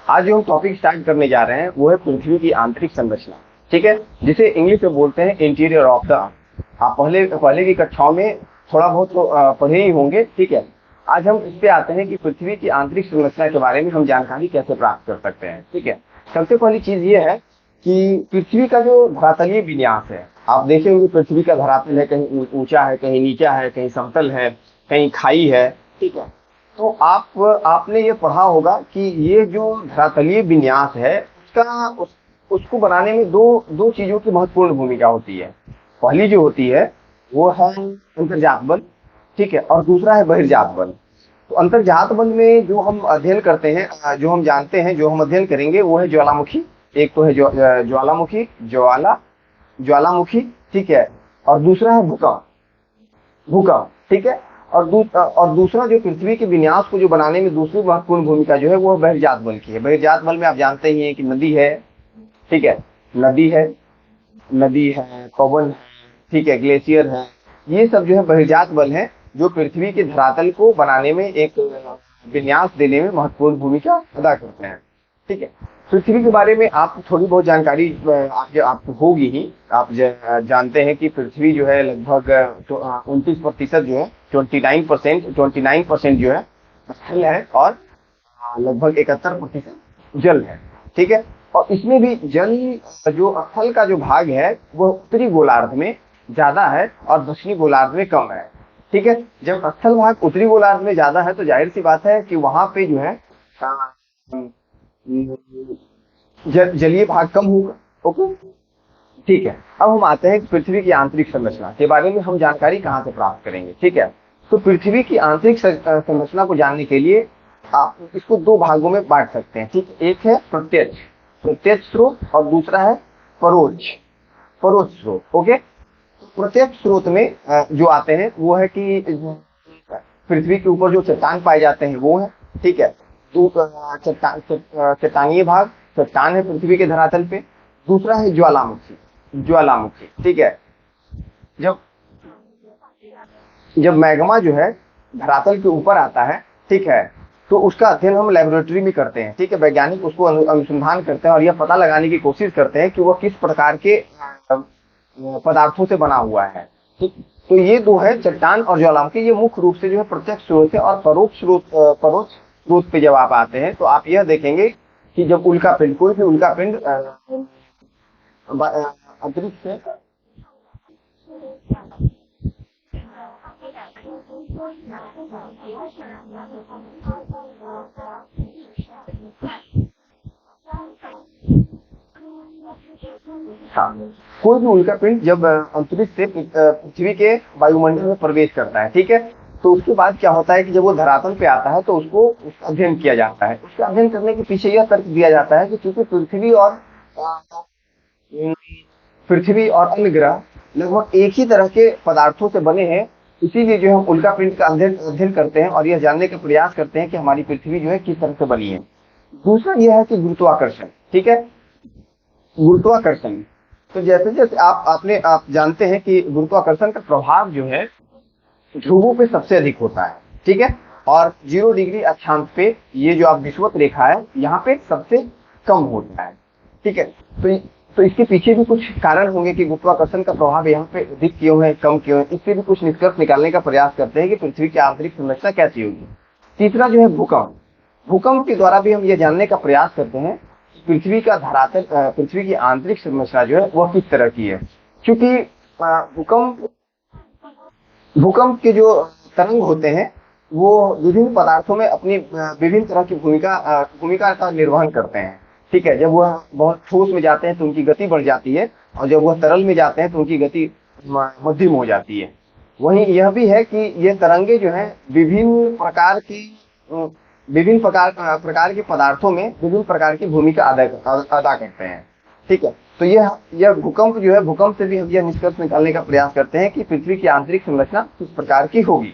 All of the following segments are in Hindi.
आज जो हम टॉपिक स्टार्ट करने जा रहे हैं वो है पृथ्वी की आंतरिक संरचना, ठीक है, जिसे इंग्लिश में बोलते हैं इंटीरियर ऑफ द अर्थ। आप पहले पहले की कक्षाओं में थोड़ा बहुत तो पढ़े ही होंगे, ठीक है। आज हम इस पे आते हैं कि पृथ्वी की आंतरिक संरचना के बारे में हम जानकारी कैसे प्राप्त कर सकते हैं, ठीक है। सबसे पहली चीज ये है कि पृथ्वी का जो धरातलीय विन्यास है, आप देखे होंगे पृथ्वी का धरातल है, कहीं ऊंचा है, कहीं नीचा है, कहीं समतल है, कहीं खाई है, ठीक है। तो आपने ये पढ़ा होगा कि ये जो धरातलीय विन्यास है उसको बनाने में दो दो चीजों की महत्वपूर्ण भूमिका होती है। पहली जो होती है वो है अंतर्जात बल, ठीक है, और दूसरा है बहिर्जात बल। तो अंतर्जात बल में जो हम अध्ययन करते हैं, जो हम जानते हैं, जो हम अध्ययन करेंगे वो है ज्वालामुखी। एक तो है ज्वालामुखी, ज्वालामुखी, ठीक है, और दूसरा है भूकंप, भूकंप, ठीक है। और दूसरा जो पृथ्वी के विन्यास को जो बनाने में दूसरी महत्वपूर्ण भूमिका जो है वो बहिर्जात बल की है। बहिर्जात बल में आप जानते ही हैं कि नदी है, ठीक है, नदी है, नदी है, पवन है, ठीक है, ग्लेशियर है। ये सब जो है बहिर्जात बल है जो पृथ्वी के धरातल को बनाने में, एक विन्यास देने में महत्वपूर्ण भूमिका अदा करते हैं, ठीक है। पृथ्वी के बारे में आप थोड़ी बहुत जानकारी आपको होगी ही। आप जानते हैं कि पृथ्वी जो है लगभग 29% जो है 29% जो है स्थल है, और लगभग 71% जल है, ठीक है। और इसमें भी जल जो स्थल का जो भाग है वो उत्तरी गोलार्ध में ज्यादा है और दक्षिणी गोलार्ध में कम है, ठीक है। जब स्थल भाग उत्तरी गोलार्ध में ज्यादा है तो जाहिर सी बात है कि वहां पे जो है जलीय भाग कम होगा, ओके, ठीक है। अब हम आते हैं पृथ्वी की आंतरिक संरचना के बारे में हम जानकारी कहाँ से प्राप्त करेंगे, ठीक है। तो पृथ्वी की आंतरिक संरचना को जानने के लिए आप इसको दो भागों में बांट सकते हैं, ठीक। एक है प्रत्यक्ष प्रत्यक्ष स्रोत और दूसरा है परोक्ष परोक्ष स्रोत, ओके। प्रत्यक्ष स्रोत में जो आते हैं वो है कि पृथ्वी के ऊपर जो चट्टान पाए जाते हैं वो है, ठीक है। चट्टानीय भाग, चट्टान है पृथ्वी के धरातल पे। दूसरा है ज्वालामुखी, ज्वालामुखी, ठीक है। जब जब मैग्मा जो है धरातल के ऊपर आता है, ठीक है, तो उसका अध्ययन हम लेबोरेटरी में करते हैं, ठीक है। वैज्ञानिक उसको अनुसंधान करते हैं और यह पता लगाने की कोशिश करते हैं कि वह किस प्रकार के पदार्थों से बना हुआ है, ठीक। तो ये दो है, चट्टान और ज्वालामुखी, ये मुख्य रूप से जो है प्रत्यक्ष स्रोत है। और परोक्ष स्रोत पे जब आप आते हैं तो आप यह देखेंगे कि जब उल्का पिंड, कोई भी उल्का पिंड अंतरिक्ष से हाँ, कोई भी उल्का पिंड जब अंतरिक्ष से पृथ्वी के वायुमंडल में प्रवेश करता है, ठीक है, तो उसके बाद क्या होता है कि जब वो धरातल पे आता है तो उसको अध्ययन किया जाता है। उसका अध्ययन करने के पीछे यह तर्क दिया जाता है कि चूंकि पृथ्वी और अन्य ग्रह लगभग एक ही तरह के पदार्थों से बने हैं, इसीलिए जो हम उल्का पिंड का अध्ययन करते हैं और यह जानने का प्रयास करते हैं कि हमारी पृथ्वी जो है किस तरह से बनी है। दूसरा यह है कि गुरुत्वाकर्षण, ठीक है, गुरुत्वाकर्षण। तो जैसे जैसे आप जानते हैं कि गुरुत्वाकर्षण का प्रभाव जो है ध्रुवों पे सबसे अधिक होता है, ठीक है, और 0 डिग्री अक्षांश पे ये जो आप विषुवत रेखा है यहाँ पे सबसे कम होता है, ठीक है। तो इसके पीछे भी कुछ कारण होंगे कि गुरुत्वाकर्षण का प्रभाव यहाँ पे अधिक क्यों है, कम क्यों है। इससे भी कुछ निष्कर्ष निकालने का प्रयास करते हैं कि पृथ्वी की आंतरिक संरचना कैसी होगी। तीसरा जो है भूकंप, भूकंप के द्वारा भी हम ये जानने का प्रयास करते हैं पृथ्वी का धरातल, पृथ्वी की आंतरिक संरचना जो है वह किस तरह की है। क्योंकि भूकंप के जो तरंग होते हैं वो विभिन्न पदार्थों में अपनी विभिन्न तरह की भूमिका का निर्वहन करते हैं, ठीक है। जब वह बहुत ठोस में जाते हैं तो उनकी गति बढ़ जाती है, और जब वह तरल में जाते हैं तो उनकी गति मध्यम हो जाती है। वहीं यह भी है कि ये तरंगे जो है विभिन्न प्रकार के पदार्थों में विभिन्न प्रकार की भूमिका अदा करते हैं, ठीक है। तो यह भूकंप जो है, भूकंप से भी हम यह निष्कर्ष निकालने का प्रयास करते हैं कि पृथ्वी की आंतरिक संरचना किस प्रकार की होगी।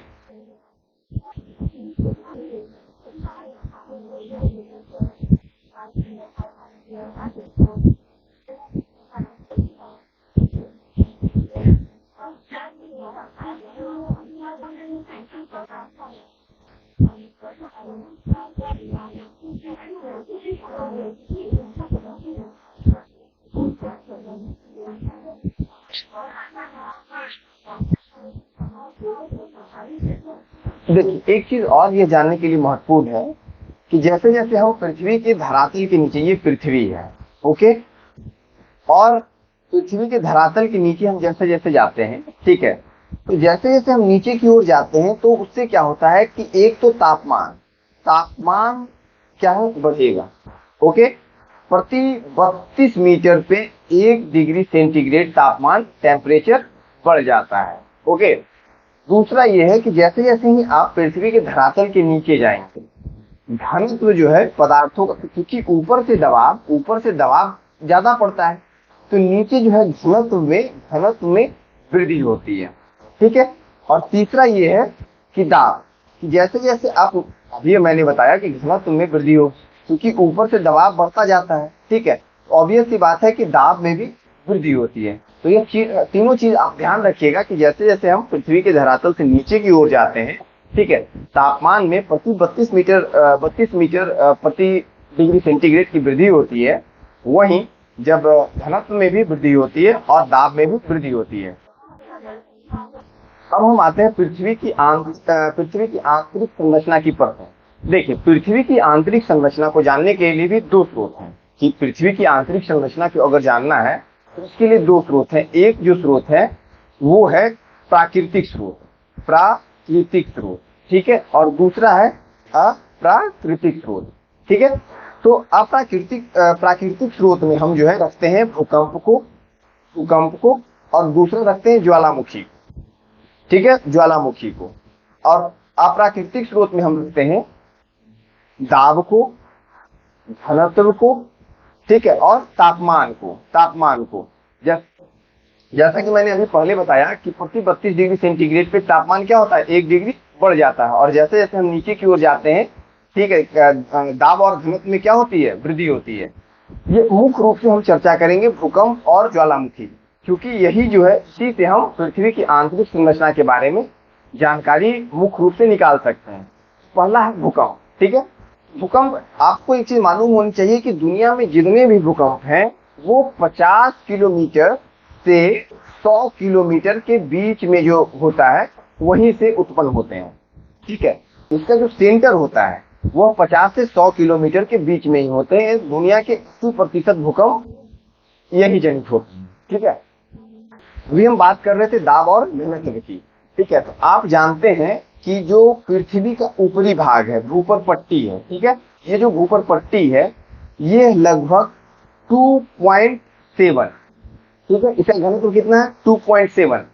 देखिए एक चीज और ये जानने के लिए महत्वपूर्ण है कि जैसे जैसे हम पृथ्वी के धरातल के नीचे, ये पृथ्वी है, ओके, और पृथ्वी के धरातल के नीचे हम जैसे जैसे जाते हैं, ठीक है, तो जैसे जैसे हम नीचे की ओर जाते हैं तो उससे क्या होता है कि एक तो तापमान तापमान क्या है, बढ़ेगा, ओके, प्रति 32 मीटर पे 1 डिग्री सेंटीग्रेड तापमान, टेम्परेचर बढ़ जाता है, ओके। दूसरा यह है कि जैसे जैसे ही आप पृथ्वी के धरातल के नीचे जाएंगे, घनत्व जो है पदार्थों का, क्योंकि ऊपर से दबाव ज्यादा पड़ता है, तो नीचे जो है घनत्व में वृद्धि होती है, ठीक है। और तीसरा ये है कि दाब, कि जैसे जैसे आप, अभी मैंने बताया कि घनत्व में वृद्धि हो, क्योंकि ऊपर से दबाव बढ़ता जाता है, ठीक है, ऑब्वियस सी बात है कि दाब में भी वृद्धि होती है। तो ये तीनों चीज आप ध्यान रखिएगा कि जैसे जैसे हम पृथ्वी के धरातल से नीचे की ओर जाते हैं, ठीक है, तापमान में प्रति 32 मीटर प्रति डिग्री सेंटीग्रेड की वृद्धि होती है, वहीं जब घनत्व में भी वृद्धि होती है और दाब में भी वृद्धि होती है। अब हम आते हैं पृथ्वी की आंतरिक संरचना की परतों। देखिए पृथ्वी की आंतरिक संरचना को जानने के लिए भी दो स्रोत हैं, कि पृथ्वी की आंतरिक संरचना को अगर जानना है तो उसके लिए दो स्रोत हैं। एक जो स्रोत है वो है प्राकृतिक स्रोत, ठीक है, और दूसरा है अप्राकृतिक स्रोत, ठीक है। तो प्राकृतिक स्रोत में हम जो है रखते हैं भूकंप को, और दूसरा रखते हैं ज्वालामुखी, ठीक है, ज्वालामुखी को। और अप्राकृतिक स्रोत में हम रखते हैं दाब को, घनत्व को, ठीक है, और तापमान को। जैसा कि मैंने अभी पहले बताया कि प्रति 32 डिग्री सेंटीग्रेड पे तापमान क्या होता है, 1 डिग्री बढ़ जाता है, और जैसे जैसे हम नीचे की ओर जाते हैं, ठीक है, दाब और घनत्व में क्या होती है, वृद्धि होती है। ये मुख्य रूप से हम चर्चा करेंगे भूकंप और ज्वालामुखी, क्योंकि यही जो है, इसी से हम पृथ्वी की आंतरिक संरचना के बारे में जानकारी मुख्य रूप से निकाल सकते हैं। पहला है भूकंप, ठीक है। भूकंप, आपको एक चीज मालूम होनी चाहिए कि दुनिया में जितने भी भूकंप हैं वो 50 किलोमीटर से 100 किलोमीटर के बीच में जो होता है वहीं से उत्पन्न होते हैं, ठीक है। इसका जो सेंटर होता है वह 50 से 100 किलोमीटर के बीच में ही होते हैं। दुनिया के 80% भूकंप यही जनित होते हैं, ठीक है। अभी हम बात कर रहे थे दाब और घनत्व की, ठीक है। तो आप जानते हैं कि जो पृथ्वी का ऊपरी भाग है, भूपर पट्टी है, ठीक है, ये जो भूपर पट्टी है ये लगभग 2.7, ठीक है, इसका घनत्व कितना है, 2.7,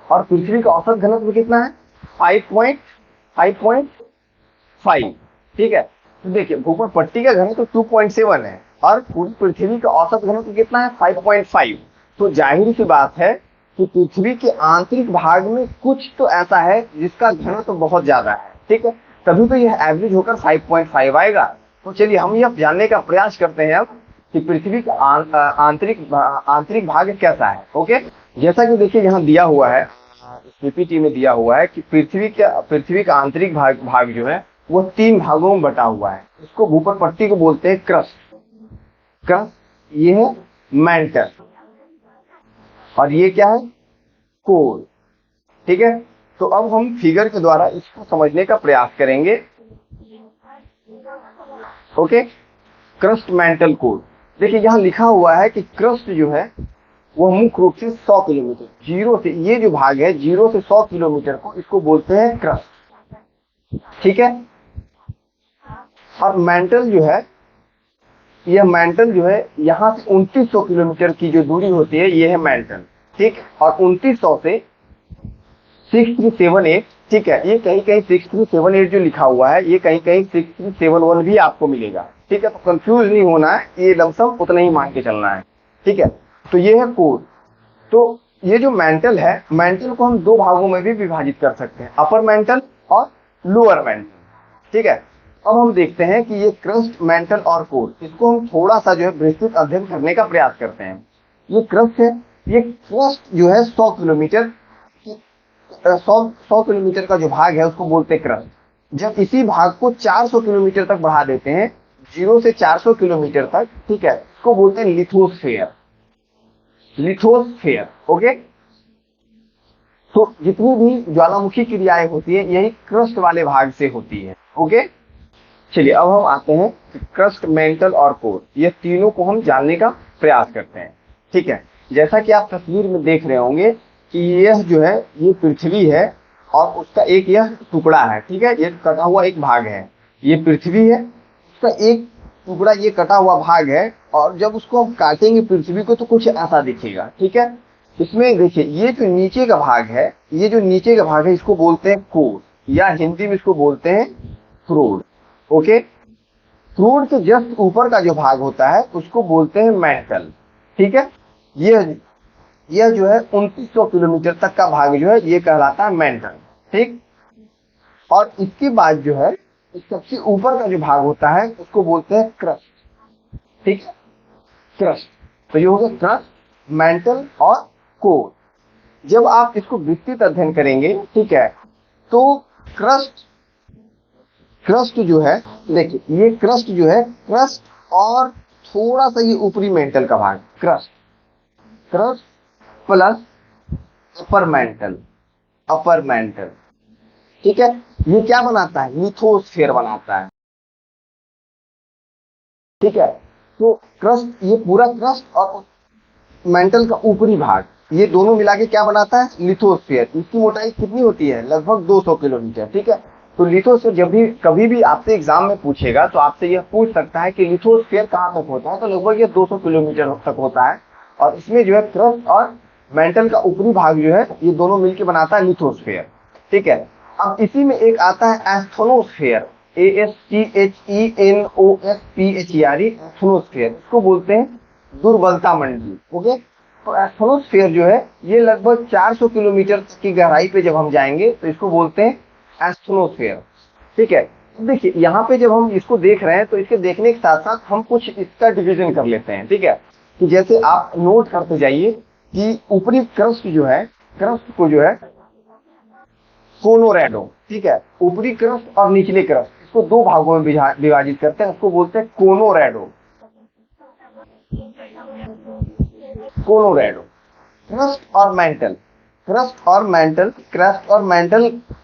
और पृथ्वी का औसत घनत्व कितना है, 5.5, ठीक है। तो देखिए भूपर पट्टी का घनत्व 2.7 है और पूरी पृथ्वी का औसत घनत्व कितना है, 5.5। तो जाहिर सी बात है कि पृथ्वी के आंतरिक भाग में कुछ तो ऐसा है जिसका घनत्व बहुत ज्यादा है, ठीक है, तभी तो यह एवरेज होकर 5.5 आएगा। तो चलिए हम यह जानने का प्रयास करते हैं अब कि पृथ्वी का आंतरिक भाग कैसा है, ओके। जैसा कि देखिए यहाँ दिया हुआ है, पीपीटी में दिया हुआ है कि पृथ्वी का आंतरिक भाग जो है वो 3 भागों में बटा हुआ है। इसको भूपर पट्टी को बोलते हैं क्रस्ट, ये है मेंटल, और ये क्या है, कोर, ठीक है। तो अब हम फिगर के द्वारा इसको समझने का प्रयास करेंगे, ओके। Crust, mental, core. देखिए यहाँ लिखा हुआ है कि क्रस्ट जो है वो मुख्य रूप से 100 किलोमीटर, जीरो से, ये जो भाग है 0 से 100 किलोमीटर को, इसको बोलते हैं क्रस्ट, ठीक है। और मेंटल जो है, यह मेंटल जो है यहाँ से 2900 किलोमीटर की जो दूरी होती है ये है मेंटल, ठीक। और 2900 से 6378, ठीक है, ये कहीं कहीं 6378 जो लिखा हुआ है ये कहीं कहीं 6371 भी आपको मिलेगा, ठीक है। तो कंफ्यूज नहीं होना है, ये लमसम उतना ही मान के चलना है, ठीक है। तो ये है कोर। तो ये जो मेंटल है, मेंटल को हम 2 भागों में भी विभाजित कर सकते हैं, अपर मेंटल और लोअर मेंटल, ठीक है। अब हम देखते हैं कि ये क्रस्ट, मेंटल और कोर, इसको हम थोड़ा सा जो है विस्तृत अध्ययन करने का प्रयास करते हैं। ये क्रस्ट है, ये क्रस्ट जो है 100 किलोमीटर का जो भाग है उसको बोलते हैं क्रस्ट। जब इसी भाग को 400 किलोमीटर तक बढ़ा देते हैं, 0 से 400 किलोमीटर तक, ठीक है, इसको बोलते हैं लिथोस्फेयर। Lithosphere, okay. तो जितनी भी ज्वालामुखी क्रियाएं होती है यही क्रस्ट वाले भाग से होती है, ओके। चलिए अब हम आते हैं क्रस्ट, मेंटल और कोर, ये तीनों को हम जानने का प्रयास करते हैं, ठीक है। जैसा कि आप तस्वीर में देख रहे होंगे कि यह जो है ये पृथ्वी है और उसका एक यह टुकड़ा है, ठीक है, ये कटा हुआ एक भाग है, ये पृथ्वी है, उसका एक टुकड़ा ये कटा हुआ भाग है, और जब उसको हम काटेंगे पृथ्वी को तो कुछ ऐसा दिखेगा, ठीक है। इसमें देखिए ये जो नीचे का भाग है, ये जो नीचे का भाग है इसको बोलते हैं कोर, या हिंदी में इसको बोलते हैं फ्रूट, ओके। फ्रूट के जस्ट ऊपर का जो भाग होता है उसको बोलते हैं मेंटल, ठीक है। यह जो है 2900 किलोमीटर तक का भाग जो है ये कहलाता है मेंटल, ठीक। और इसके बाद जो है सबसे ऊपर का जो भाग होता है उसको बोलते हैं क्रस्ट, ठीक है, क्रस्ट। तो ये हो गया क्रस्ट, मेंटल और कोर। जब आप इसको विस्तृत अध्ययन करेंगे, ठीक है, तो क्रस्ट जो है, देखिए ये क्रस्ट जो है, क्रस्ट और थोड़ा सा ये ऊपरी मेंटल का भाग, क्रस्ट प्लस अपर मेंटल, ठीक है, ये क्या बनाता है, लिथोस्फेयर बनाता है, ठीक है। तो क्रस्ट, ये पूरा क्रस्ट और मेंटल का ऊपरी भाग, ये दोनों मिला के क्या बनाता है, लिथोस्फेयर। इसकी मोटाई कितनी होती है, लगभग 200 किलोमीटर, ठीक है। तो लिथोस्फेयर जब भी कभी भी आपसे एग्जाम में पूछेगा तो आपसे यह पूछ सकता है कि लिथोस्फेयर कहाँ तक होता है, तो लगभग ये 200 किलोमीटर तक होता है। और इसमें जो है क्रस्ट और मेंटल का ऊपरी भाग जो है ये दोनों मिलकर बनाता है लिथोस्फेयर, ठीक है। अब इसी में एक आता है एस्थोनोस्फेयर, ASTHENOSPHERE, एस्थोनोस्फेयर, इसको बोलते हैं दुर्बलता मंडली, ओके। तो एस्थोनोस्फेयर जो है ये लगभग 400 किलोमीटर की गहराई पे जब हम जाएंगे तो इसको बोलते हैं एस्थोनोस्फेयर, ठीक है। देखिए यहाँ पे जब हम इसको देख रहे हैं तो इसके देखने के साथ साथ हम कुछ इसका डिवीजन कर लेते हैं, ठीक है। कि जैसे आप नोट करते जाइए कि ऊपरी क्रस्ट जो है, क्रस्ट को जो है कोलोरेडो, ठीक है, ऊपरी क्रस्ट और निचले क्रस्ट, इसको दो भागों में विभाजित करते हैं, उसको बोलते हैं कोलोरेडो। क्रस्ट और मेंटल,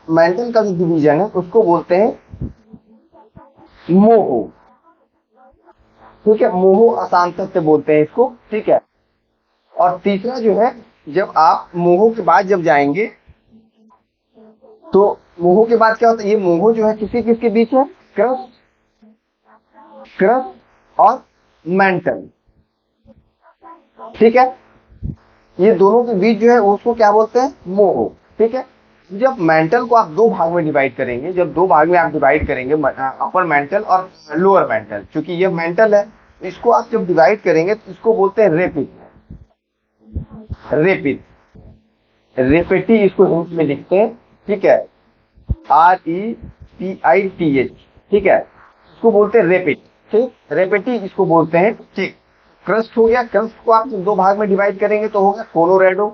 मेंटल का जो डिवीजन है उसको बोलते हैं मोहो, ठीक है, मोहो अशांत तत्व बोलते हैं इसको, ठीक है। और तीसरा जो है, जब आप मोहो के बाद जब जाएंगे तो मोहो के बाद क्या होता है, ये मोहो जो है किसके बीच है, क्रस्ट और मेंटल, ठीक है, ये दोनों के बीच जो है उसको क्या बोलते हैं, मोहो, ठीक है। जब मेंटल को आप दो भाग में डिवाइड करेंगे, जब दो भाग में आप डिवाइड करेंगे, अपर मेंटल और लोअर मेंटल, क्योंकि ये मेंटल है, इसको आप जब डिवाइड करेंगे तो इसको बोलते हैं रेपिटी, इसको हिंदी में लिखते हैं, ठीक है, REPITH, ठीक है, इसको बोलते हैं रेपिड, ठीक, रेपिटी इसको बोलते हैं, ठीक। क्रस्ट हो गया, क्रस्ट को आप जब दो भाग में डिवाइड करेंगे तो होगा कोलोरेडो,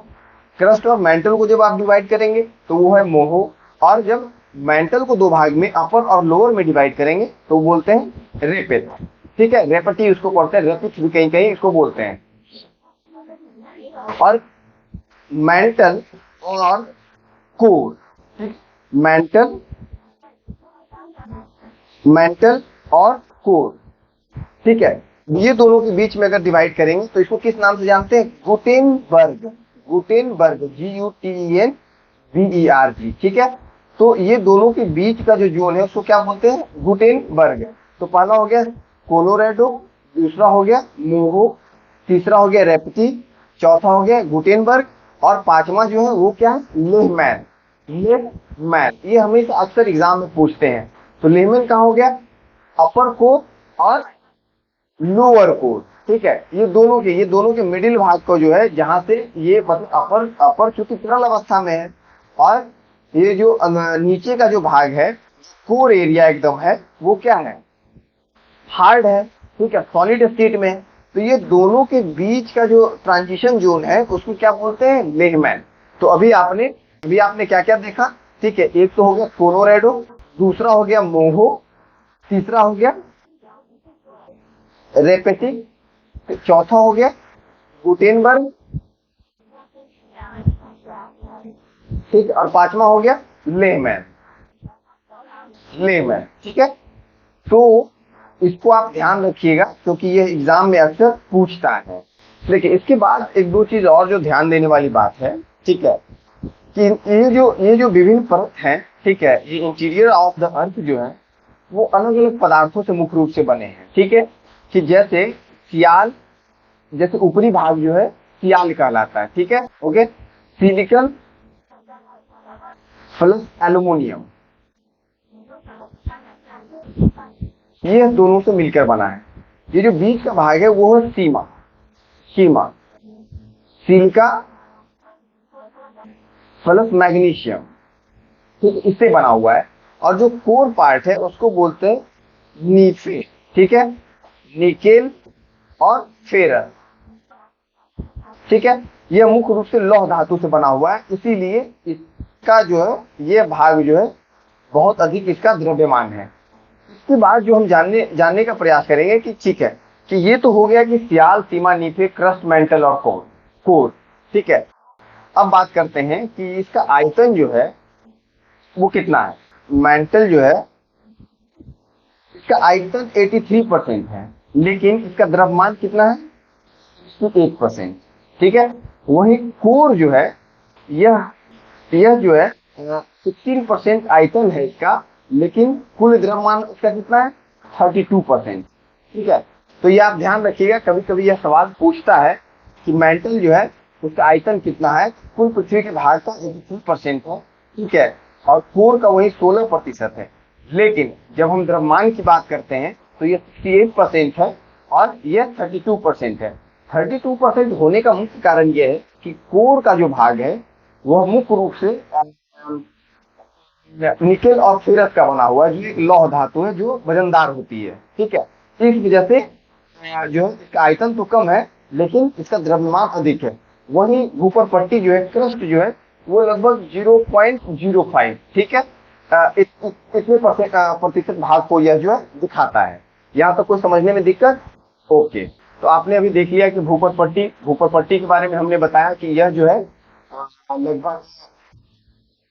क्रस्ट और मेंटल को जब आप डिवाइड करेंगे तो वो है मोहो, और जब मेंटल को दो भाग में अपर और लोअर में डिवाइड करेंगे तो बोलते हैं रेपिड, ठीक है, रेपिटी इसको बोलते हैं, रेपिड भी कहीं कहीं इसको बोलते हैं। और मेंटल और कोर, मेंटल और कोर, ठीक है, ये दोनों के बीच में अगर डिवाइड करेंगे तो इसको किस नाम से जानते हैं, गुटेनबर्ग, GUTENBERG, ठीक है। तो ये दोनों के बीच का जो जोन है उसको क्या बोलते हैं, गुटेनबर्ग। तो पहला हो गया कोलोरेडो, दूसरा हो गया मोहो, तीसरा हो गया रेपिटी, चौथा हो गया गुटेनबर्ग, और पांचवा जो है वो क्या है, लेहमैन। ये हमेशा अक्सर एग्जाम में पूछते हैं। तो लेहमैन कहाँ हो गया, अपर कोर और लोअर कोर, ठीक है, ये दोनों के मिडिल भाग को जो है, जहां से ये मतलब अपर चूंकि तरल अवस्था में है, और ये जो नीचे का जो भाग है, कोर एरिया एकदम है, वो क्या है, हार्ड है, ठीक है, सॉलिड स्टेट में है। तो ये दोनों के बीच का जो ट्रांजिशन जोन है उसको क्या बोलते हैं, लेहमैन। तो अभी आपने क्या क्या देखा, ठीक है, एक तो हो गया कोलोरेडो, दूसरा हो गया मोहो, तीसरा हो गया रेपेटिक, चौथा हो गया गुटेनबर्ग, ठीक है, और पांचवा हो गया लेमैन। लेमैन, ठीक है। तो इसको आप ध्यान रखिएगा क्योंकि ये एग्जाम में अक्सर पूछता है। देखिए इसके बाद एक दो चीज और जो ध्यान देने वाली बात है, ठीक है, कि ये जो विभिन्न परत हैं, ठीक है, ये इंटीरियर ऑफ द अर्थ जो है वो अलग अलग पदार्थों से मुख्य रूप से बने हैं, ठीक है, कि जैसे सियाल, जैसे ऊपरी भाग जो है सियाल कहलाता है, ठीक है, ओके। सिलिकन प्लस एल्यूमिनियम, ये दोनों से मिलकर बना है। ये जो बीच का भाग है वो है सीमा, सीमा, सिलिका प्लस मैग्नीशियम, ठीक, इससे बना हुआ है। और जो कोर पार्ट है उसको बोलते हैं नीफे, ठीक है, निकेल और फेरस, ठीक है। यह मुख्य रूप से लौह धातु से बना हुआ है, इसीलिए इसका जो है ये भाग जो है बहुत अधिक इसका द्रव्यमान है। इसके बाद जो हम जानने का प्रयास करेंगे कि ठीक है कि ये तो हो गया कि सियाल, सीमा, नीफे, क्रस्ट, मेंटल और कोर, ठीक है। अब बात करते हैं कि इसका आयतन जो है वो कितना है। मेंटल जो है इसका आयतन 83% है, लेकिन इसका द्रव्यमान कितना है 68%, ठीक है। वही कोर जो है यह जो है 16% आयतन है इसका, लेकिन कुल द्रव्यमान उसका कितना है 32%, ठीक है। तो ये आप ध्यान रखिएगा, कभी कभी यह सवाल पूछता है कि मेंटल जो है उसका आयतन कितना है, कुल पृथ्वी के भाग का 83% है, ठीक है, और कोर का वही 16% है। लेकिन जब हम द्रव्यमान की बात करते हैं तो ये 68% है और यह 32% है। 32% होने का मुख्य कारण यह है कि कोर का जो भाग है वह मुख्य रूप से निकेल और फेरस का बना हुआ है, जो एक लौह धातु है जो वजनदार होती है, ठीक है। इस वजह से जो है इसका आयतन तो कम है लेकिन इसका द्रव्यमान अधिक है। वही ऊपर पट्टी जो है, क्रस्ट जो है, वो लगभग 0.05, ठीक है, इतने प्रतिशत भाग को यह जो है दिखाता है। यहाँ तक कोई समझने में दिक्कत? ओके। तो आपने अभी देख लिया कि भूपर पट्टी के बारे में हमने बताया कि यह जो है लगभग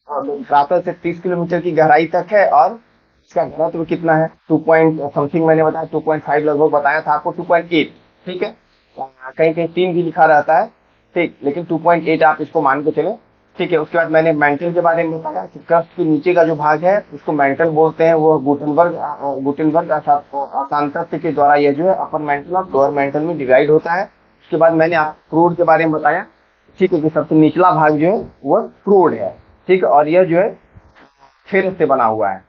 धरातल से 30 किलोमीटर की गहराई तक है और इसका घनत्व कितना है 2 समथिंग, मैंने बताया 2.5 लगभग बताया था आपको, 2.8, ठीक है, कहीं कहीं 3 भी लिखा रहता है, ठीक, लेकिन 2.8 आप इसको मान के चले, ठीक है। उसके बाद मैंने मेंटल के बारे में बताया कि क्रस्ट के नीचे का जो भाग है उसको मेंटल बोलते हैं, वो गुटेनबर्ग अशांतत्य के द्वारा यह जो है अपर मेंटल और लोअर मेंटल में डिवाइड होता है। उसके बाद मैंने आपको क्रोड के बारे में बताया, ठीक है, कि सबसे निचला भाग जो है वह क्रोड है, ठीक है, और यह जो है फेरस से बना हुआ है।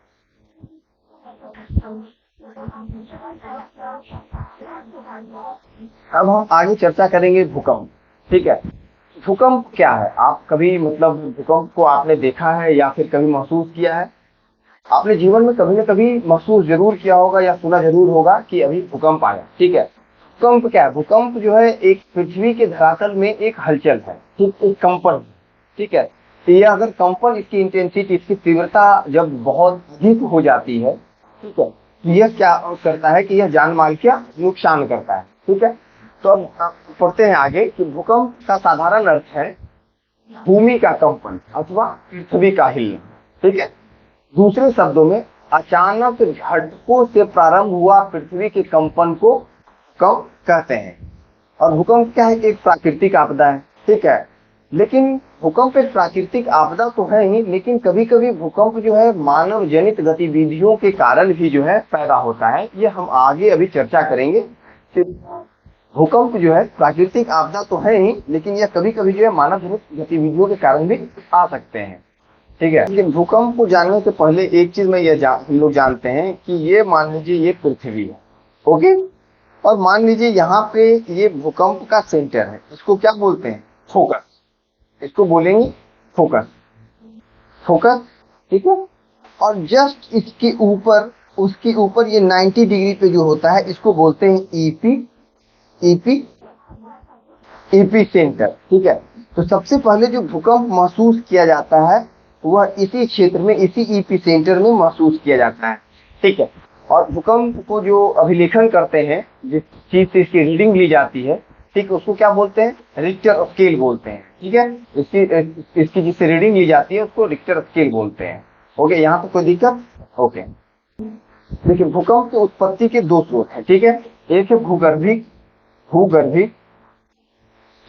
अब हम आगे चर्चा करेंगे भूकंप, ठीक है। भूकंप क्या है? आप कभी मतलब भूकंप को आपने देखा है या फिर कभी महसूस किया है? आपने जीवन में कभी न कभी महसूस जरूर किया होगा या सुना जरूर होगा कि अभी भूकंप आया, ठीक है। भूकंप क्या है? भूकंप जो है एक पृथ्वी के धरातल में एक हलचल है, ठीक, एक कंपन, ठीक है। तो यह अगर कंपन, इसकी इंटेंसिटी, इसकी तीव्रता जब बहुत अधिक हो जाती है, ठीक है, तो यह क्या करता है कि यह जान माल का नुकसान करता है, ठीक है। तो अब पढ़ते हैं आगे कि भूकंप का साधारण अर्थ है भूमि का कंपन अथवा पृथ्वी का हिलना, ठीक है। दूसरे शब्दों में अचानक झटकों से प्रारंभ हुआ पृथ्वी के कंपन को भूकंप कहते हैं। और भूकंप क्या है? एक प्राकृतिक आपदा है, ठीक है। लेकिन भूकंप एक प्राकृतिक आपदा तो है ही, लेकिन कभी कभी भूकंप जो है मानव जनित गतिविधियों के कारण भी जो है पैदा होता है। ये हम आगे अभी चर्चा करेंगे कि भूकंप जो है प्राकृतिक आपदा तो है ही, लेकिन यह कभी कभी जो है मानव जनित गतिविधियों के कारण भी आ सकते हैं, ठीक है। लेकिन भूकंप को जानने से पहले एक चीज में हम लोग जानते हैं कि ये मान लीजिए ये पृथ्वी है, ओके, और मान लीजिए यहाँ पे ये भूकंप का सेंटर है, इसको क्या बोलते हैं? फोकस, इसको बोलेंगे फोकस, फोकस, ठीक है। और जस्ट इसके ऊपर, उसके ऊपर ये 90 डिग्री पे जो होता है इसको बोलते हैं ईपी सेंटर, ठीक है। तो सबसे पहले जो भूकंप महसूस किया जाता है वह इसी क्षेत्र में, इसी ईपी सेंटर में महसूस किया जाता है, ठीक है। और भूकंप को जो अभिलेखन करते हैं, जिस चीज से इसकी रीडिंग ली जाती है, ठीक, उसको क्या बोलते हैं? रिक्टर स्केल बोलते हैं। ठीक है, इसकी जिससे रीडिंग ली जाती है उसको रिक्टर स्केल बोलते हैं। ओके, यहाँ तो कोई दिक्कत? ओके, देखिए भूकंप की उत्पत्ति के दो स्रोत हैं। ठीक है, एक है भूगर्भिक, भूगर्भिक,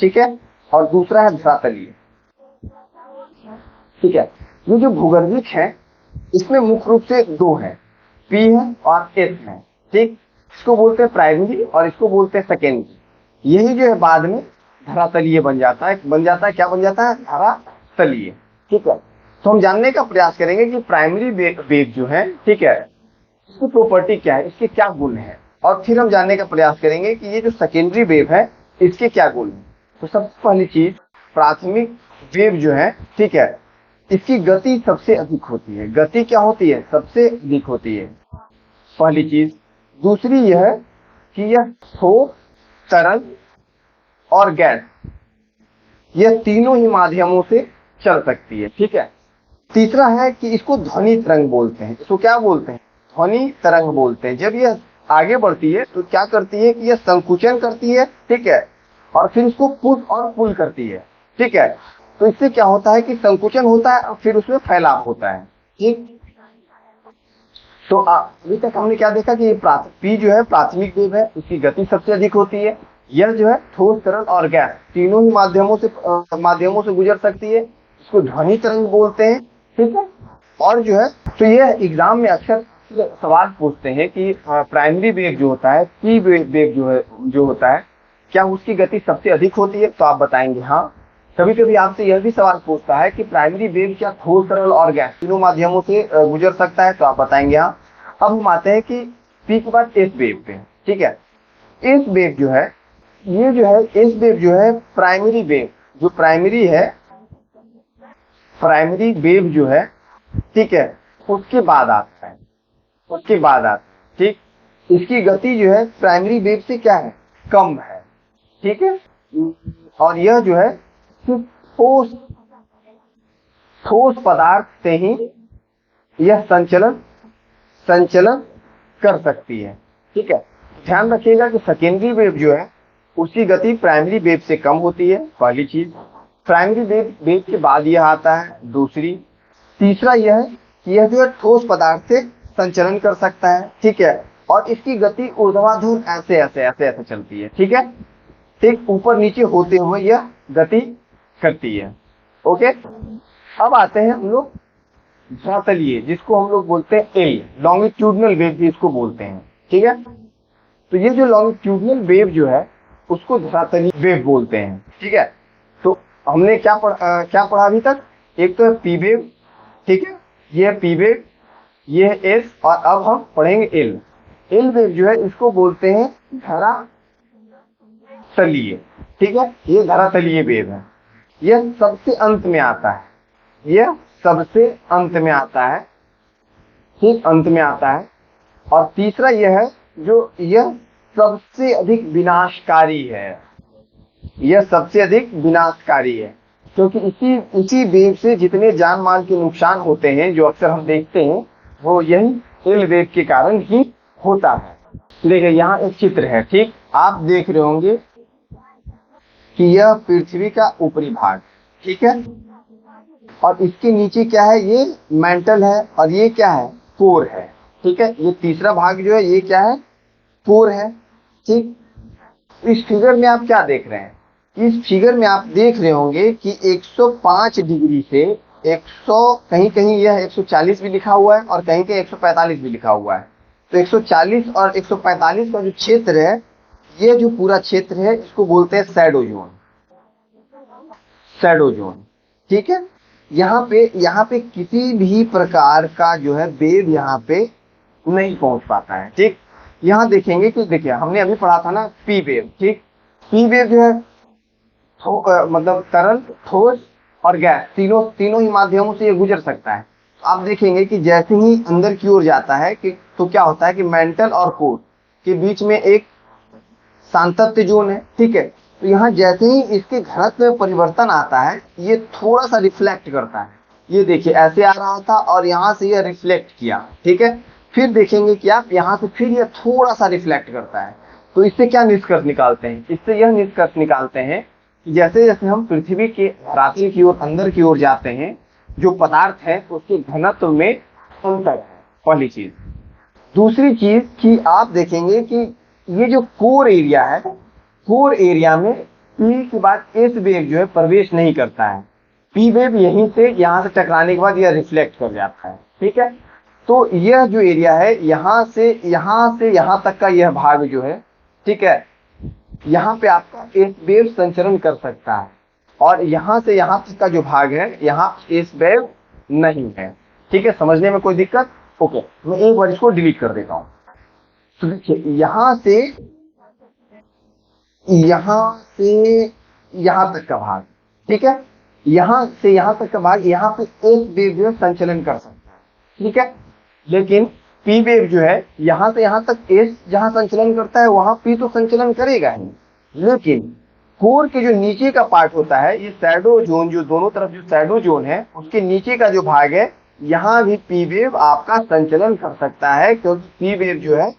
ठीक है, और दूसरा है धरातलीय। ठीक है, ये जो भूगर्भिक है इसमें मुख्य रूप से दो है, पी है और एस है। ठीक, इसको बोलते हैं प्राइमरी और इसको बोलते हैं सेकेंडरी। यही जो है बाद में धरातलीय बन जाता है। क्या बन जाता है? धरातलीय। ठीक है, तो हम जानने का प्रयास करेंगे कि प्राइमरी वेव जो है, ठीक है, इसकी प्रॉपर्टी क्या है, इसके क्या गुण है, और फिर हम जानने का प्रयास करेंगे कि ये जो सेकेंडरी वेव है इसके क्या गुण है। तो सबसे पहली चीज, प्राथमिक वेव जो है, ठीक है, इसकी गति सबसे अधिक होती है। गति क्या होती है? सबसे अधिक होती है, पहली चीज। दूसरी यह कि यह ठोस, तरल और गैस, यह तीनों ही माध्यमों से चल सकती है। ठीक है, तीसरा है कि इसको ध्वनि तरंग बोलते हैं। इसको क्या बोलते हैं? ध्वनि तरंग बोलते हैं। जब यह आगे बढ़ती है तो क्या करती है कि यह संकुचन करती है, ठीक है, और फिर इसको पुश और पुल करती है। ठीक है, तो इससे क्या होता है कि संकुचन होता है और फिर उसमें फैलाव होता है। ठीक, तो अभी तक हमने क्या देखा कि पी जो है प्राथमिक वेव है, इसकी गति सबसे अधिक होती है। यह जो है ठोस, तरल और गैस तीनों ही माध्यमों से गुजर सकती है। इसको ध्वनि तरंग बोलते हैं। ठीक है, और जो है तो यह एग्जाम में अक्सर सवाल पूछते हैं कि प्राइमरी वेव जो होता है, पी वेव जो होता है, क्या उसकी गति सबसे अधिक होती है? तो आप बताएंगे हाँ। कभी कभी आपसे यह भी सवाल पूछता है कि प्राइमरी वेव क्या ठोस, तरल और गैस तीनों माध्यमों से गुजर सकता है? तो आप बताएंगे हाँ। अब हम आते हैं कि पी के बाद एस वेव पे। ठीक है, एस वेव जो है, ये जो है एस वेव जो है प्राइमरी वेव, जो प्राइमरी है, प्राइमरी वेव जो है, ठीक है, उसके बाद आता है, उसके बाद आता है। ठीक, इसकी गति जो है प्राइमरी वेव से क्या है? कम है। ठीक है, और यह जो है सिर्फ ठोस पदार्थ से ही यह संचलन कर सकती है। ठीक है, ध्यान रखिएगा कि सेकेंडरी वेव जो है उसकी गति प्राइमरी वेव से कम होती है, पहली चीज। प्राइमरी वेव के बाद यह आता है, दूसरी। तीसरा यह है कि यह जो है ठोस पदार्थ से संचलन कर सकता है। ठीक है, और इसकी गति ऊर्ध्वाधर ऐसे ऐसे ऐसे ऐसे चलती है। ठीक है, ठीक ऊपर नीचे होते हुए यह गति करती है। ओके, अब आते हैं हम लोग धरातलीय, जिसको हम लोग बोलते हैं एल, लॉन्गिट्यूडनल वेव भी इसको बोलते हैं। ठीक है, तो ये जो लॉन्गिट्यूडनल वेव जो है उसको धरातलीय वेव बोलते हैं। ठीक है, तो हमने क्या पढ़ा अभी तक? एक तो है पी वेव, ठीक है, ये है पी वेव, ये है एस, और अब हम पढ़ेंगे एल। एल वेव जो है इसको बोलते हैं धरातलीय। ठीक है, ये धरातलीय वेव है। यह सबसे अंत में आता है, यह सबसे अंत में आता है। ठीक, अंत में आता है। और तीसरा यह है जो यह सबसे अधिक विनाशकारी है, यह सबसे अधिक विनाशकारी है, क्योंकि इसी वेव से जितने जान माल के नुकसान होते हैं जो अक्सर हम देखते हैं, वो यही एल वेव के कारण ही होता है। देखिए यहाँ एक चित्र है। ठीक, आप देख रहे होंगे कि यह पृथ्वी का ऊपरी भाग, ठीक है, और इसके नीचे क्या है? ये मेंटल है, और ये क्या है? कोर है। ठीक है, ये तीसरा भाग जो है ये क्या है? कोर है। ठीक, इस फिगर में आप क्या देख रहे हैं? इस फिगर में आप देख रहे होंगे कि 105 डिग्री से 100, कहीं कहीं यह 140 भी लिखा हुआ है और कहीं कहीं 145 भी लिखा हुआ है। तो 140 और 145 का जो क्षेत्र है, ये जो पूरा क्षेत्र है इसको बोलते हैं शैडो जोन, शैडो जोन। ठीक है, यहाँ पे किसी भी प्रकार का जो है वेव यहाँ पे नहीं पहुंच पाता है। ठीक, यहाँ देखेंगे कि देखिए हमने अभी पढ़ा था ना पी वेव। ठीक, पी वेव जो है मतलब तरल, ठोस और गैस तीनों ही माध्यमों से ये गुजर सकता है। आप देखेंगे कि जैसे ही अंदर की ओर जाता है कि तो क्या होता है कि मेंटल और कोर के बीच में एक सांतत्य जोन है। ठीक है, तो यहाँ जैसे ही इसके घनत्व में परिवर्तन आता है, ये थोड़ा सा रिफ्लेक्ट करता है। ये देखिए ऐसे आ रहा था और यहाँ से ये रिफ्लेक्ट किया। ठीक है, फिर देखेंगे कि आप यहाँ से फिर यह थोड़ा सा रिफ्लेक्ट करता है। तो इससे क्या निष्कर्ष निकालते हैं? इससे यह निष्कर्ष निकालते हैं कि जैसे जैसे हम पृथ्वी के धरातल की ओर अंदर की ओर जाते हैं, जो पदार्थ है उसके घनत्व में अंतर है, पहली चीज। दूसरी चीज कि आप देखेंगे कि ये जो कोर एरिया है, कोर एरिया में पी के बाद एस वेव जो है प्रवेश नहीं करता है। पी वेव यहीं से यहाँ से टकराने के बाद यह रिफ्लेक्ट कर जाता है, ठीक है। तो यह जो एरिया है यहाँ से यहाँ तक का यह भाग जो है, ठीक है, यहाँ पे आपका एस वेव संचरण कर सकता है, और यहाँ से यहाँ तक का जो भाग है यहाँ एस वेव नहीं है, ठीक है। समझने में कोई दिक्कत? ओके, मैं एक बार इसको डिलीट कर देता हूँ। तो देखिए यहाँ से यहाँ तक का भाग, ठीक है, यहाँ से यहाँ तक का भाग, यहाँ पे एस वेव जो है संचलन कर सकता है, ठीक है। लेकिन पी वेव जो है यहाँ से यहाँ तक एस जहाँ संचलन करता है वहां पी तो संचलन करेगा ही, लेकिन कोर के जो नीचे का पार्ट होता है, ये शैडो जोन, जो दोनों तरफ जो शैडो जोन है उसके नीचे का जो भाग है, यहाँ भी पी वेव आपका संचलन कर सकता है, क्योंकि पी वेव जो है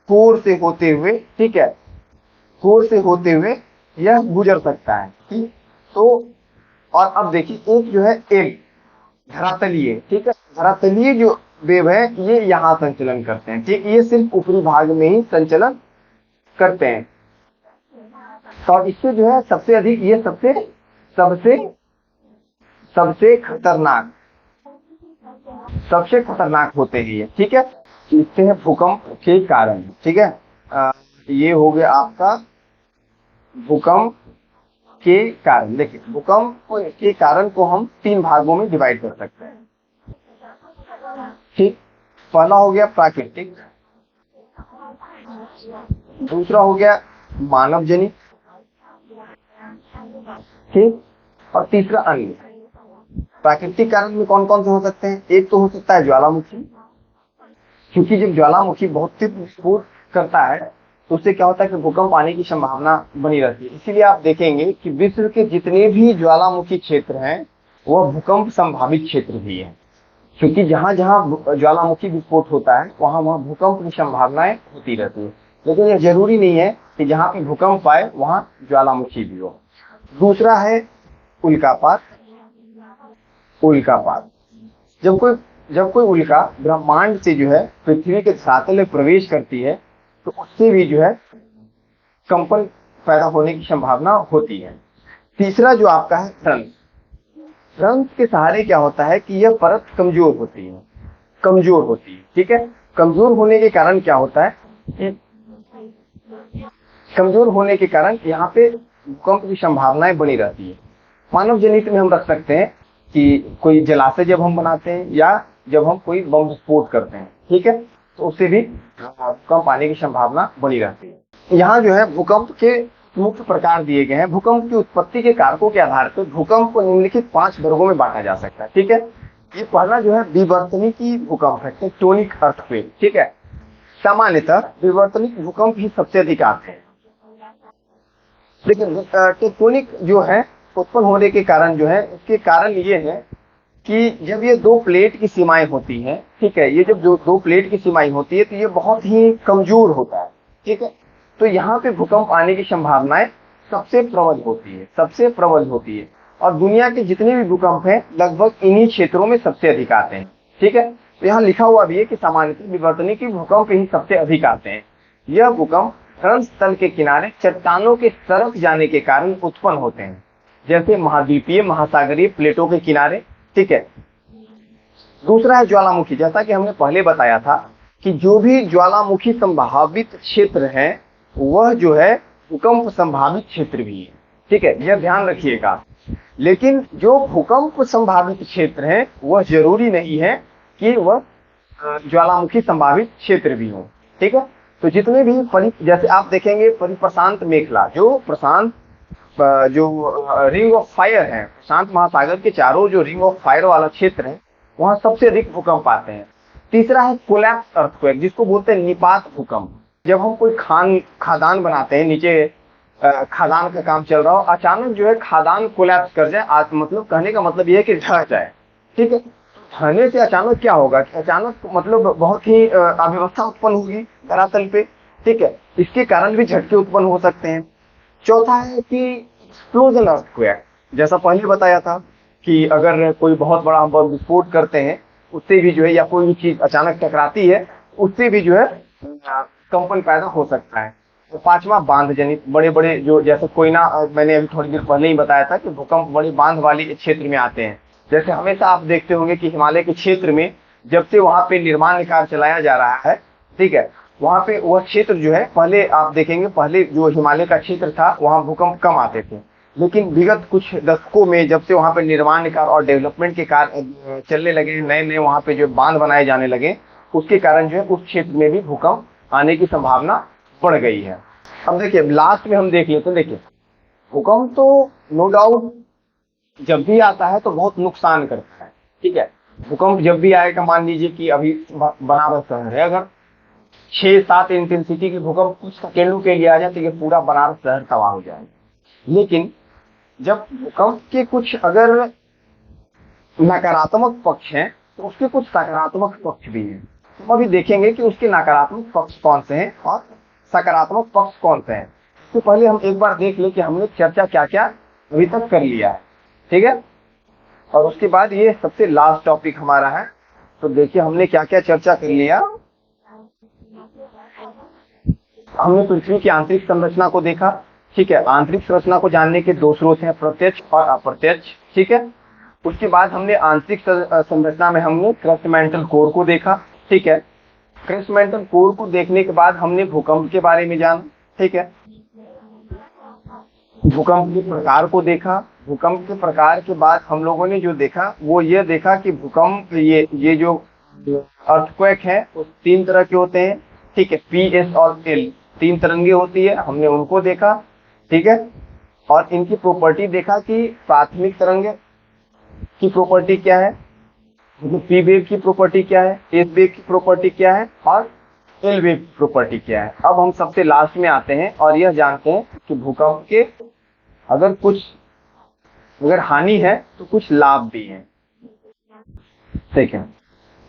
कोर से होते हुए, ठीक है, कोर से होते हुए यह गुजर सकता है, ठीक। तो और अब देखिए एक जो है एक धरातलीय, ठीक है, धरातलीय जो वेव है ये यहाँ संचलन करते हैं, ठीक। ये सिर्फ ऊपरी भाग में ही संचलन करते हैं। तो इससे जो है सबसे अधिक, ये सबसे सबसे सबसे खतरनाक होते हैं ये, ठीक है। इससे है भूकंप के कारण, ठीक है। ये हो गया आपका भूकंप के कारण। देखिए भूकंप के कारण को हम 3 भागों में डिवाइड कर सकते हैं, ठीक। पहला हो गया प्राकृतिक, दूसरा हो गया मानव जनित, ठीक, और तीसरा अन्य। प्राकृतिक कारण में कौन कौन से हो सकते हैं? एक तो हो सकता है ज्वालामुखी, क्योंकि जब ज्वालामुखी बहुत तीव्र विस्फोट करता है तो उससे क्या होता है कि भूकंप आने की संभावना बनी रहती है। इसीलिए आप देखेंगे कि विश्व के जितने भी ज्वालामुखी क्षेत्र हैं वह भूकंप संभावित क्षेत्र भी है, क्योंकि जहां जहां ज्वालामुखी विस्फोट होता है वहां वहां भूकंप की संभावनाएं होती रहती है। लेकिन यह जरूरी नहीं है कि जहां पे भूकंप आए वहां ज्वालामुखी भी हो। दूसरा है उल्कापात। जब कोई उल्का ब्रह्मांड से जो है पृथ्वी के धरातल में प्रवेश करती है तो उससे भी जो है कंपन पैदा होने की संभावना होती है। तीसरा जो आपका है ड्रम्स के सहारे क्या होता है कि यह परत कमजोर होती है, ठीक है। कमजोर होने के कारण क्या होता है, कमजोर होने के कारण यहाँ पे भूकंप की संभावनाएं बनी रहती है। मानव जनित में हम रख सकते हैं कि कोई जलाशय जब हम बनाते हैं या जब हम कोई बम विस्फोट करते हैं, ठीक है, तो उससे भी भूकंप आने की संभावना बनी रहती है। यहाँ जो है भूकंप के मुख्य प्रकार दिए गए हैं। भूकंप की उत्पत्ति के कारकों के आधार पर भूकंप को निम्नलिखित 5 वर्गों में बांटा जा सकता है, ठीक है। ये पहला जो है विवर्तनिकी भूकंप है, टेक्टोनिक अर्थक्वेक, ठीक है। सामान्यतः विवर्तनिक भूकंप ही सबसे अधिक आते हैं, लेकिन टेक्टोनिक जो है उत्पन्न होने के कारण जो है, इसके कारण ये है कि जब ये 2 प्लेट की सीमाएं होती हैं, ठीक है, ये जब 2 प्लेट की सीमाएं होती है तो ये बहुत ही कमजोर होता है, ठीक है। तो यहाँ पे भूकंप आने की संभावनाएं सबसे प्रबल होती है, और दुनिया के जितने भी भूकंप हैं लगभग इन्हीं क्षेत्रों में सबसे अधिक आते हैं, ठीक है। तो यहाँ लिखा हुआ भी है कि सामान्यतः विवर्तनिकी भूकंप ही सबसे अधिक आते हैं। यह भूकंप क्रंच तल के किनारे चट्टानों के सरक जाने के कारण उत्पन्न होते हैं, जैसे महाद्वीपीय महासागरीय प्लेटों के किनारे, ठीक है। दूसरा है ज्वालामुखी। जैसा कि हमने पहले बताया था कि जो भी ज्वालामुखी संभावित क्षेत्र है वह जो है भूकंप संभावित क्षेत्र भी है, ठीक है, यह ध्यान रखिएगा। लेकिन जो भूकंप संभावित क्षेत्र है वह जरूरी नहीं है कि वह ज्वालामुखी संभावित क्षेत्र भी हो, ठीक है। तो जितने भी जैसे आप देखेंगे परिप्रशांत मेखला, जो रिंग ऑफ फायर है, प्रशांत महासागर के चारों जो रिंग ऑफ फायर वाला क्षेत्र है वहां सबसे अधिक भूकंप आते हैं। तीसरा है कोलैप्स अर्थक्वेक, जिसको बोलते हैं निपात भूकंप। जब हम कोई खादान बनाते हैं, नीचे खादान का काम चल रहा हो, अचानक जो है खादान कोलैप्स कर जाए, मतलब कहने का मतलब यह है कि ढह जाए, ठीक है। ढहने से अचानक क्या होगा कि अचानक मतलब बहुत ही अव्यवस्था उत्पन्न होगी धरातल पे, ठीक है। इसके कारण भी झटके उत्पन्न हो सकते हैं। चौथा है कि एक्सप्लोजन अर्थक्वेक, जैसा पहले बताया था कि अगर कोई बहुत बड़ा हम बम विस्फोट करते हैं उससे भी जो है, या कोई भी चीज अचानक टकराती है उससे भी जो है कंपन पैदा हो सकता है। तो पांचवा बांध जनित, बड़े बड़े जो जैसे कोयना, मैंने अभी थोड़ी देर पहले ही बताया था कि भूकंप बड़े बांध वाले क्षेत्र में आते हैं। जैसे हमेशा आप देखते होंगे कि हिमालय के क्षेत्र में जब से वहां पे निर्माण कार्य चलाया जा रहा है, ठीक है, वहां पे वह क्षेत्र जो है, पहले आप देखेंगे पहले जो हिमालय का क्षेत्र था वहां भूकंप कम आते थे, लेकिन विगत कुछ दशकों में जब से वहां पे निर्माण कार्य और डेवलपमेंट के कार्य चलने लगे, नए नए वहां पे जो बांध बनाए जाने लगे, उसके कारण जो है उस क्षेत्र में भी भूकंप आने की संभावना बढ़ गई है। अब देखिए लास्ट में हम देख लेते हैं। देखिए भूकंप तो नो डाउट जब भी आता है तो बहुत नुकसान करता है, ठीक है। भूकंप जब भी आएगा, मान लीजिए कि अभी बनारस शहर है, अगर 6-7 इंटेंसिटी की भूकंप कुछ सेकेंडों के लिए आ जाए तो ये पूरा बनारस शहर तबाह हो जाएगा। लेकिन जब भूकंप के कुछ अगर नकारात्मक पक्ष हैं तो उसके कुछ सकारात्मक पक्ष भी हैं। हम अभी देखेंगे कि उसके नकारात्मक पक्ष कौन से हैं और सकारात्मक पक्ष कौन से हैं। इससे पहले हम एक बार देख लें कि हमने चर्चा क्या क्या अभी तक कर लिया है, ठीक है। और उसके बाद ये सबसे लास्ट टॉपिक हमारा है। तो देखिए हमने क्या क्या चर्चा कर लिया। हमने पृथ्वी की आंतरिक संरचना को देखा, ठीक है। आंतरिक संरचना को जानने के दो स्रोत हैं, प्रत्यक्ष और अप्रत्यक्ष, ठीक है। उसके बाद हमने आंतरिक संरचना में हमने क्रस्ट मेंटल कोर को देखा, ठीक है। क्रस्ट मेंटल कोर को देखने के बाद हमने भूकंप के बारे में जाना, ठीक है। भूकंप के प्रकार को देखा। भूकंप के प्रकार के बाद हम लोगों ने जो देखा वो ये देखा कि भूकंप ये जो अर्थक्वेक है वो 3 तरह के होते हैं, ठीक है। पी, एस और एल 3 तरंगे होती है, हमने उनको देखा, ठीक है। और इनकी प्रॉपर्टी देखा कि प्राथमिक तरंग की प्रॉपर्टी क्या है, मतलब पी वेव की प्रॉपर्टी क्या है, एस वेव की प्रॉपर्टी क्या है और एल वेव की प्रॉपर्टी क्या है। अब हम सबसे लास्ट में आते हैं और यह जानते हैं कि भूकंप के अगर हानि है तो कुछ लाभ भी हैं। देखें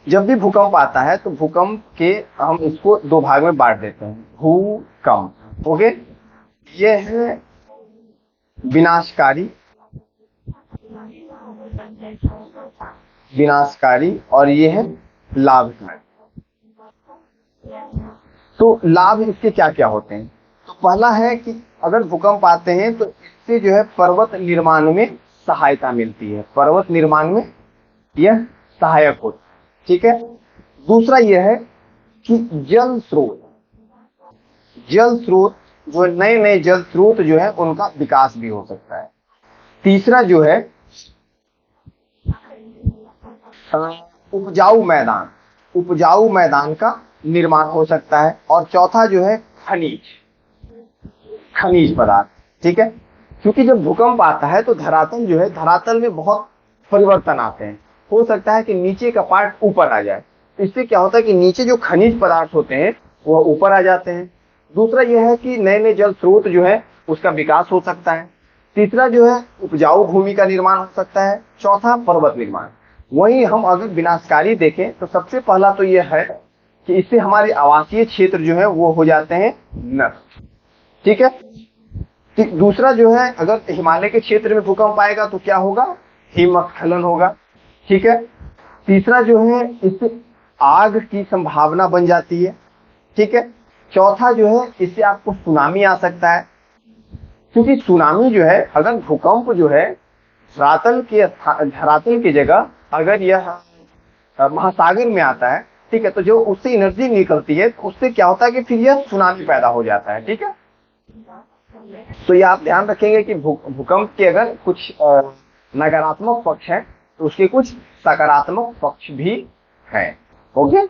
जब भी भूकंप आता है तो भूकंप के हम इसको 2 भाग में बांट देते हैं, भूकंप, ओके। ये है विनाशकारी और ये है लाभकारी। तो लाभ इसके क्या क्या होते हैं। तो पहला है कि अगर भूकंप आते हैं तो इससे जो है पर्वत निर्माण में सहायता मिलती है, पर्वत निर्माण में यह सहायक होता है, ठीक है। दूसरा यह है कि जल स्रोत जो नए नए जल स्रोत जो है उनका विकास भी हो सकता है। तीसरा जो है उपजाऊ मैदान का निर्माण हो सकता है। और चौथा जो है खनिज पदार्थ, ठीक है। क्योंकि जब भूकंप आता है तो धरातल में बहुत परिवर्तन आते हैं। हो सकता है कि नीचे का पार्ट ऊपर आ जाए, इससे क्या होता है कि नीचे जो खनिज पदार्थ होते हैं वह ऊपर आ जाते हैं। दूसरा यह है कि नए नए जल स्रोत जो है उसका विकास हो सकता है। तीसरा जो है उपजाऊ भूमि का निर्माण हो सकता है। चौथा पर्वत निर्माण। वहीं हम अगर विनाशकारी देखें तो सबसे पहला तो यह है कि इससे हमारे आवासीय क्षेत्र जो है वो हो जाते हैं नष्ट, ठीक है। दूसरा जो है अगर हिमालय के क्षेत्र में भूकंप आएगा तो क्या होगा, हिमस्खलन होगा, ठीक है। तीसरा जो है इससे आग की संभावना बन जाती है, ठीक है। चौथा जो है इससे आपको सुनामी आ सकता है, क्योंकि सुनामी जो है अगर भूकंप जो है धरातल की जगह अगर यह महासागर में आता है, ठीक है, तो जो उससे एनर्जी निकलती है उससे क्या होता है कि फिर यह सुनामी पैदा हो जाता है, ठीक है। तो ये आप ध्यान रखेंगे कि भूकंप के अगर कुछ नकारात्मक पक्ष है तो उसके कुछ सकारात्मक पक्ष भी हैं, ओके।